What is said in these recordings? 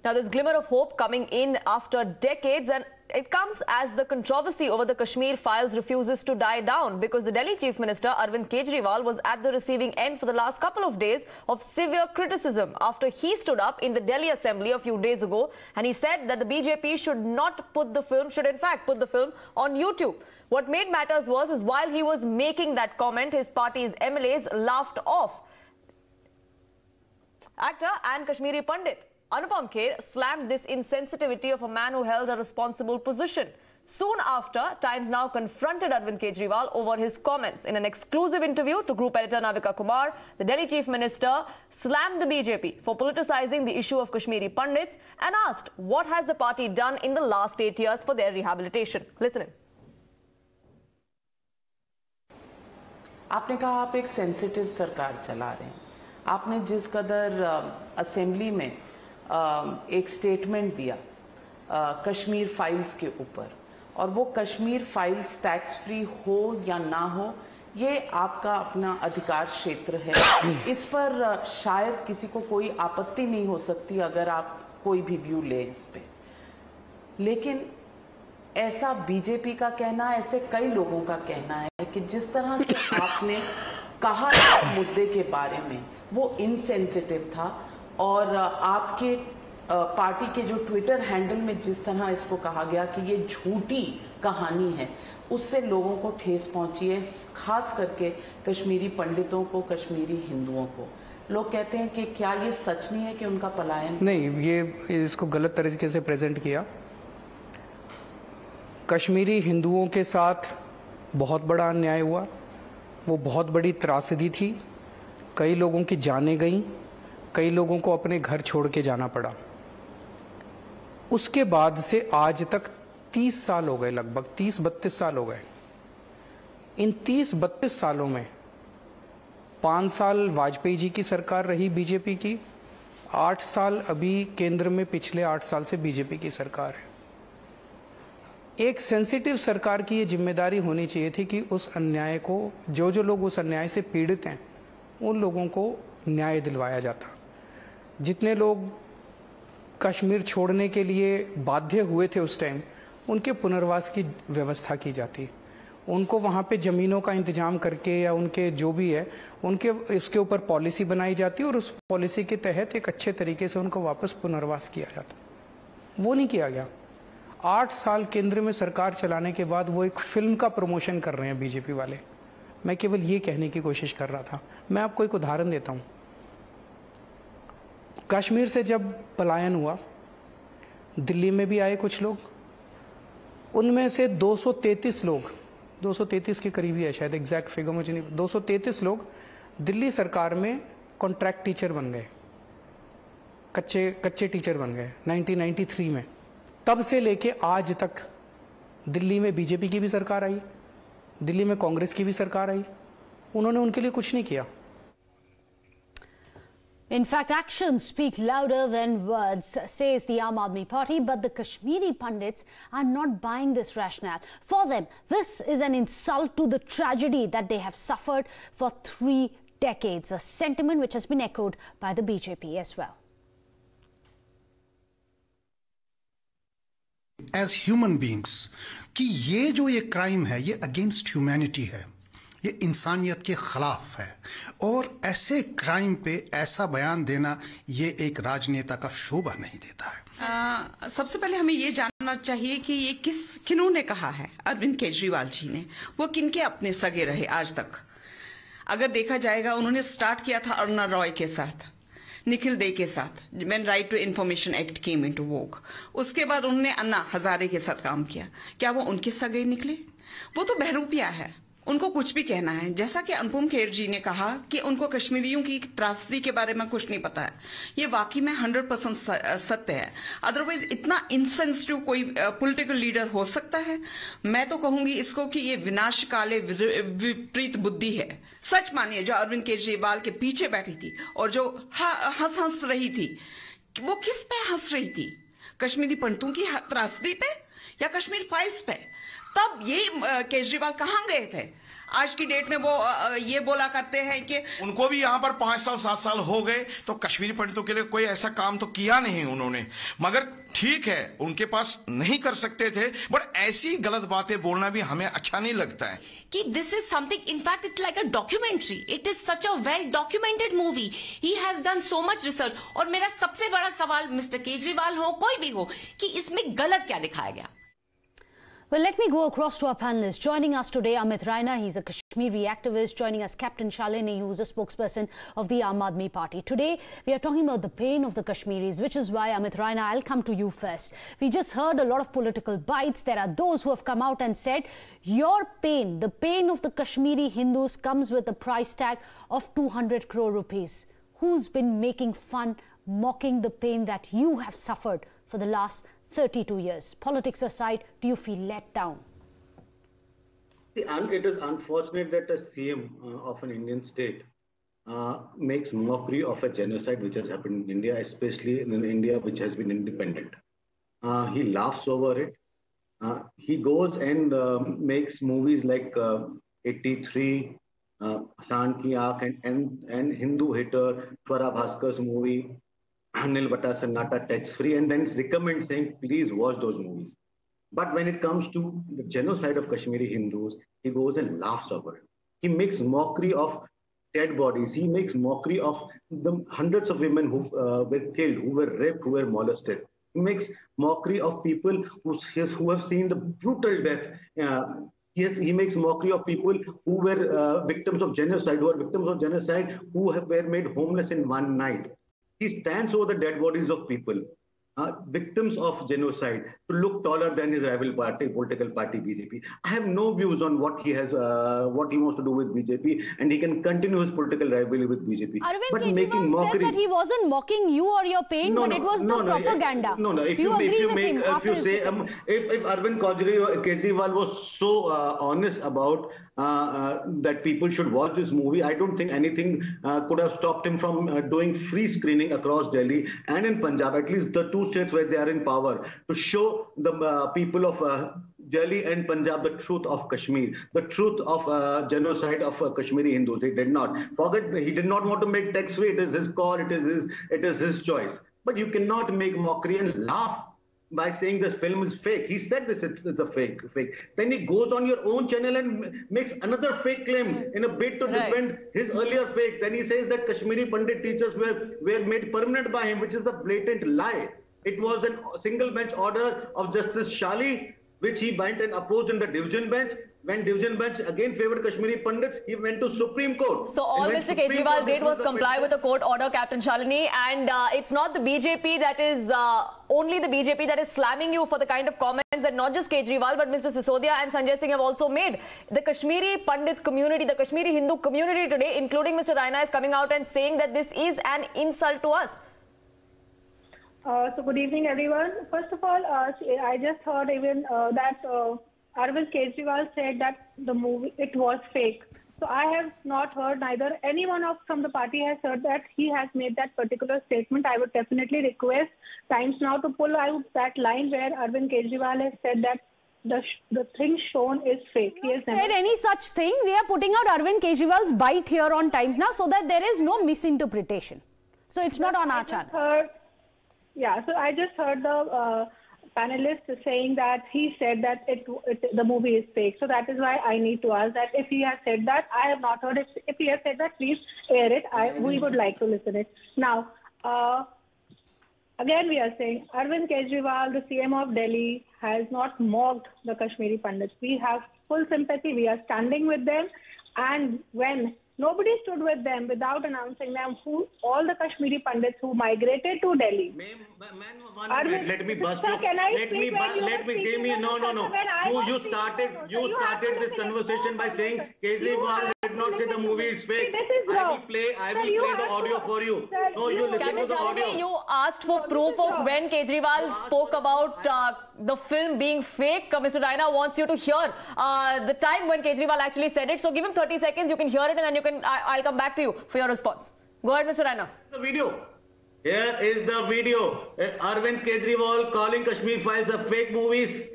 Now, there's glimmer of hope coming in after decades, and it comes as the controversy over the Kashmir files refuses to die down, because the Delhi Chief Minister Arvind Kejriwal was at the receiving end for the last couple of days of severe criticism after he stood up in the Delhi Assembly a few days ago and he said that the BJP should in fact put the film on YouTube. What made matters worse is while he was making that comment, his party's MLAs laughed off. Actor and Kashmiri Pandit Anupam Kher slammed this insensitivity of a man who held a responsible position. Soon after, Times Now confronted Arvind Kejriwal over his comments. In an exclusive interview to Group Editor Navika Kumar, the Delhi Chief Minister slammed the BJP for politicizing the issue of Kashmiri Pandits and asked what has the party done in the last 8 years for their rehabilitation. Listen in. आपने कहा आप एक sensitive सरकार चला रहे हैं। आपने जिस कदर असेंबली में एक स्टेटमेंट दिया कश्मीर फाइल्स के ऊपर, और वो कश्मीर फाइल्स टैक्स फ्री हो या ना हो, ये आपका अपना अधिकार क्षेत्र है। इस पर शायद किसी को कोई आपत्ति नहीं हो सकती अगर आप कोई भी व्यू ले इस पे, लेकिन ऐसा बीजेपी का कहना, ऐसे कई लोगों का कहना है कि जिस तरह से आपने कहा इस मुद्दे के बारे में वो इनसेंसिटिव था, और आपके पार्टी के जो ट्विटर हैंडल में जिस तरह इसको कहा गया कि ये झूठी कहानी है, उससे लोगों को ठेस पहुंची है, खास करके कश्मीरी पंडितों को, कश्मीरी हिंदुओं को। लोग कहते हैं कि क्या ये सच नहीं है कि उनका पलायन नहीं, ये इसको गलत तरीके से प्रेजेंट किया। कश्मीरी हिंदुओं के साथ बहुत बड़ा अन्याय हुआ, वो बहुत बड़ी त्रासदी थी। कई लोगों की जानें गईं, कई लोगों को अपने घर छोड़ के जाना पड़ा। उसके बाद से आज तक 30 साल हो गए, लगभग 30-32 साल हो गए। इन 30-32 सालों में 5 साल वाजपेयी जी की सरकार रही बीजेपी की, 8 साल अभी केंद्र में पिछले 8 साल से बीजेपी की सरकार है। एक सेंसिटिव सरकार की ये जिम्मेदारी होनी चाहिए थी कि उस अन्याय को, जो लोग उस अन्याय से पीड़ित हैं, उन लोगों को न्याय दिलवाया जाता। जितने लोग कश्मीर छोड़ने के लिए बाध्य हुए थे उस टाइम, उनके पुनर्वास की व्यवस्था की जाती, उनको वहाँ पे ज़मीनों का इंतजाम करके या उनके जो भी है उनके उसके ऊपर पॉलिसी बनाई जाती और उस पॉलिसी के तहत एक अच्छे तरीके से उनको वापस पुनर्वास किया जाता। वो नहीं किया गया। 8 साल केंद्र में सरकार चलाने के बाद वो एक फिल्म का प्रमोशन कर रहे हैं बीजेपी वाले। मैं केवल ये कहने की कोशिश कर रहा था। मैं आपको एक उदाहरण देता हूँ। कश्मीर से जब पलायन हुआ, दिल्ली में भी आए कुछ लोग, उनमें से 233 लोग, 233 के करीब ही है शायद, एग्जैक्ट फिगर मुझे नहीं, 233 लोग दिल्ली सरकार में कॉन्ट्रैक्ट टीचर बन गए, कच्चे टीचर बन गए 1993 में। तब से लेके आज तक दिल्ली में बीजेपी की भी सरकार आई, दिल्ली में कांग्रेस की भी सरकार आई, उन्होंने उनके लिए कुछ नहीं किया। In fact, actions speak louder than words, says the Aam Aadmi Party, but the Kashmiri Pandits are not buying this rationale. For them, this is an insult to the tragedy that they have suffered for 3 decades, a sentiment which has been echoed by the BJP as well. As human beings, कि ये जो ये crime है, ये against humanity है, ये इंसानियत के खिलाफ है, और ऐसे क्राइम पे ऐसा बयान देना ये एक राजनेता का शोभा नहीं देता है। सबसे पहले हमें ये जानना चाहिए कि ये किन्होंने कहा है। अरविंद केजरीवाल जी ने, वो किनके अपने सगे रहे आज तक। अगर देखा जाएगा, उन्होंने स्टार्ट किया था अरुणा रॉय के साथ, निखिल दे के साथ, when right to information act came into vogue. उसके बाद उन्होंने अन्ना हजारे के साथ काम किया। क्या वो उनके सगे निकले? वो तो बहरूपिया है, उनको कुछ भी कहना है। जैसा कि अनुपम खेर जी ने कहा कि उनको कश्मीरियों की त्रासदी के बारे में कुछ नहीं पता है, ये वाकई में 100% सत्य है। अदरवाइज इतना इनसेंसिटिव कोई पॉलिटिकल लीडर हो सकता है? मैं तो कहूंगी इसको कि ये विनाशकाले विपरीत बुद्धि है। सच मानिए, जो अरविंद केजरीवाल के पीछे बैठी थी और जो हंस रही थी, वो किस पे हंस रही थी? कश्मीरी पंडितों की त्रासदी पे या कश्मीर फाइल्स पे? तब ये केजरीवाल कहां गए थे? आज की डेट में वो ये बोला करते हैं कि उनको भी यहाँ पर 5 साल 7 साल हो गए, तो कश्मीरी पंडितों के लिए कोई ऐसा काम तो किया नहीं उन्होंने। मगर ठीक है, उनके पास नहीं कर सकते थे, बट ऐसी गलत बातें बोलना भी हमें अच्छा नहीं लगता है। कि this is something, in fact it's like a documentary, it is such a well documented movie, he has done so much research. और मेरा सबसे बड़ा सवाल मिस्टर केजरीवाल हो, कोई भी हो, कि इसमें गलत क्या दिखाया गया? Well, let me go across to our panelists. Joining us today, Amit Raina, he's a Kashmiri activist. Joining us, Capt Shalini, who's a spokesperson of the Aam Aadmi Party. Today, we are talking about the pain of the Kashmiris, which is why, Amit Raina, I'll come to you first. We just heard a lot of political bites. There are those who have come out and said, your pain, the pain of the Kashmiri Hindus comes with a price tag of 200 crore rupees. Who's been making fun, mocking the pain that you have suffered for the last 32 years. Politics aside, do you feel let down? It is unfortunate that a CM of an Indian state makes mockery of a genocide which has happened in India, especially in India which has been independent. He laughs over it. He goes and makes movies like 83, Saan Ki Aankh and Hindu hater Swara Bhaskar's movie, Anil Bata Sannata Tax Free, and then recommend saying, please watch those movies. But when it comes to the genocide of Kashmiri Hindus, he goes and laughs over it. He makes mockery of dead bodies. He makes mockery of the hundreds of women who were killed, who were raped, who were molested. He makes mockery of people who have seen the brutal death. He makes mockery of people who were victims of genocide, who were made homeless in one night. He stands over the dead bodies of people, victims of genocide, to look taller than his rival party, political party, BJP. I have no views on what he wants to do with BJP, and he can continue his political rivalry with BJP. Arvind but Kejriwal making mockery, said that he wasn't mocking you or your pain, but it was the propaganda. If you agree with him after you say, if Arvind Kejriwal was so honest about that people should watch this movie, I don't think anything could have stopped him from doing free screening across Delhi and in Punjab, at least the two states where they are in power, to show the people of Delhi and Punjab the truth of Kashmir, the truth of genocide of Kashmiri Hindus. He did not. He did not want to make tax-free. It is his call. It is his choice. But you cannot make mockery and laugh by saying this film is fake. He said this, it's a fake. Then he goes on your own channel and makes another fake claim in a bid to defend his earlier fake. Then he says that Kashmiri Pandit teachers were made permanent by him, which is a blatant lie. It was a single bench order of Justice Shali, which he went and opposed in the division bench. When division bench again favored Kashmiri Pandits, he went to Supreme Court. So all Mr. Kejriwal did was comply with a court order, Captain Shalini, and it's not the BJP that is only the BJP that is slamming you for the kind of comments that not just Kejriwal but Mr. Sisodia and Sanjay Singh have also made. The Kashmiri Pandits community, the Kashmiri Hindu community today, including Mr. Raina, is coming out and saying that this is an insult to us. So good evening, everyone. First of all, I just heard even that Arvind Kejriwal said that the movie, it was fake. So I have not heard, neither anyone from the party has heard that he has made that particular statement. I would definitely request Times Now to pull out that line where Arvind Kejriwal has said that the thing shown is fake. He has never said any such thing. We are putting out Arvind Kejriwal's bite here on Times Now so that there is no misinterpretation. So it's not on our channel. Yeah, so I just heard the panelist saying that he said that the movie is fake. So that is why I need to ask that if he has said that. I have not heard it. If he has said that, please air it. We would like to listen it. Now, again we are saying Arvind Kejriwal, the CM of Delhi, has not mocked the Kashmiri Pandits. We have full sympathy. We are standing with them. And when nobody stood with them without announcing them, all the Kashmiri Pandits who migrated to Delhi. Let me bust you. You started this conversation by saying Kejriwal did not say the movie is fake. I will play the audio for you. No, you listen to the audio. You asked for proof of when Kejriwal spoke about the film being fake. Mr. Raina wants you to hear the time when Kejriwal actually said it. So give him 30 seconds. You can hear it and then you can. I'll come back to you for your response. Go ahead, Mr. Raina. The video. Here is the video. Arvind Kejriwal calling Kashmir Files a fake movies.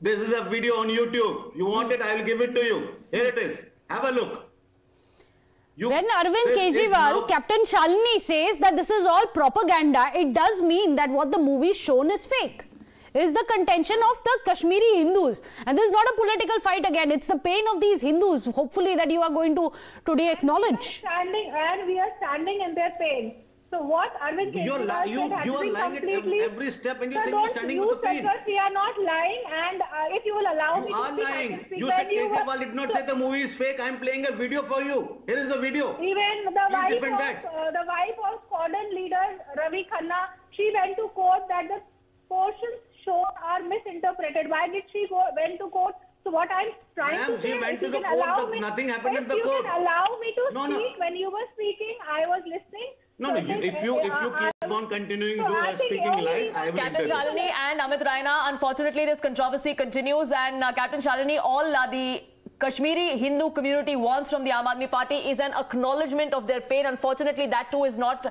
This is a video on YouTube. You want it? I will give it to you. Here it is. Have a look. When Arvind Kejriwal, Captain Shalini says that this is all propaganda, it does mean that what the movie shown is fake. Is the contention of the Kashmiri Hindus. And this is not a political fight again. It's the pain of these Hindus, hopefully, that you are going to today acknowledge. We are standing in their pain. So what Arvind Kejriwal said has been completely... every step and you think you're standing with the pain. We are not lying, and if you will allow me to speak, lying. I can speak. You said Kejriwal did not say the movie is fake. I am playing a video for you. Here is the video. Even the wife of Cordon leader Ravi Khanna, she went to court that the portions shown are misinterpreted. Why did she went to court? So what I'm trying to say, she went to the court, nothing happened at the court. If you can allow me to speak, when you were speaking, I was listening. If you keep on continuing speaking lies, I will Captain Shalini and Amit Raina, unfortunately this controversy continues, and Captain Shalini, all the Kashmiri Hindu community wants from the Aam Aadmi Party is an acknowledgement of their pain. Unfortunately, that too is not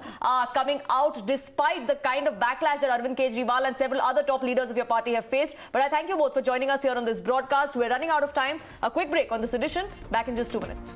coming out despite the kind of backlash that Arvind Kejriwal and several other top leaders of your party have faced. But I thank you both for joining us here on this broadcast. We're running out of time. A quick break on this edition. Back in just 2 minutes.